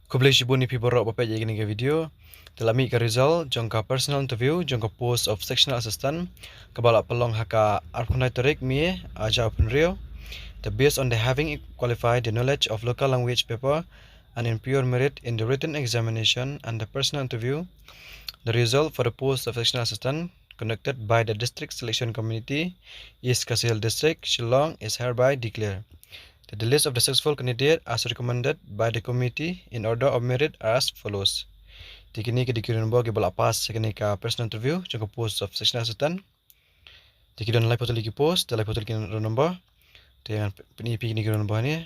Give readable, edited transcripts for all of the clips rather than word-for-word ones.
Kublai shibun ni pi borok bapak jadi ni video. Lahmih ke result Jong ka personal interview Jong ka post of sectional assistant kebala pelong haka arkonatorik mi aja pun rio. The based on the having qualified the knowledge of local language paper and in pure merit in the written examination and the personal interview. The result for the post of sectional assistant conducted by the district selection committee East Kasil District, Shillong is hereby declared. The list of the successful candidates as recommended by the committee in order of merit are as follows. Tikini ke dikirim bawa ke balap pas sekini ka personal interview jangka post of sectional assistant. Tikidan lai potol lagi post, dalai potol lagi roll number. Dengan penipi ni roll number ni.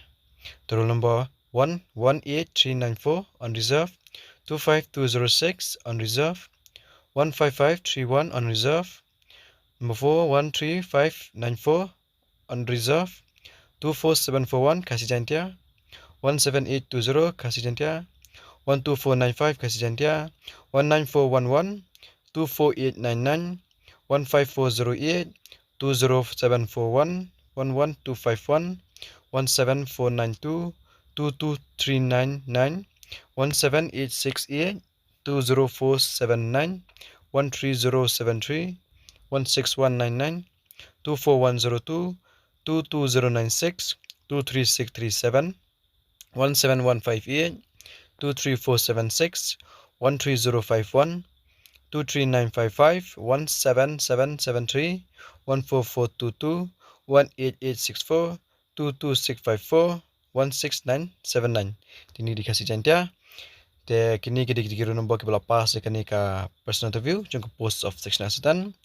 Roll number 118394 on reserve, 25206 on reserve, 15531 on reserve, number 413594 on reserve, 24741 kasih jantia, 17820 kasih jantia, 12495 kasih jantia, 19411, 24899, 15408, 20741, 11251, 17492, 22399, 17868, 20479, 13073, 16199, 24102, 22096, 23637, 17158, 23476, 13051, 23955, 17773, 14422, 18864, 22654, 16979. Ini dikasih jantia. Te kini kita kira nombor ke lepas kini ka personal interview jangka post of sectional assistant.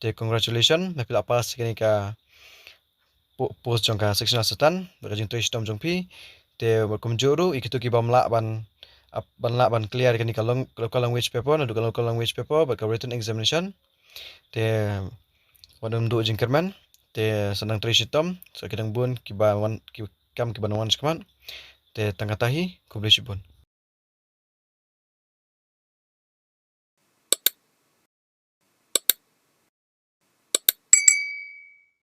Te congratulations nak lepas kini ka post jangka sectional assistant berkajeng tu istom jong pi. Te berkumjuru ikitu ki bamla ban clear kini ka local language paper na local language paper berka written examination. Te wadam do jengkerman. Te senang tu istom so kidang bun ki ba wan ki kam ki ban wan skman. Te tangatahi kublai shibun.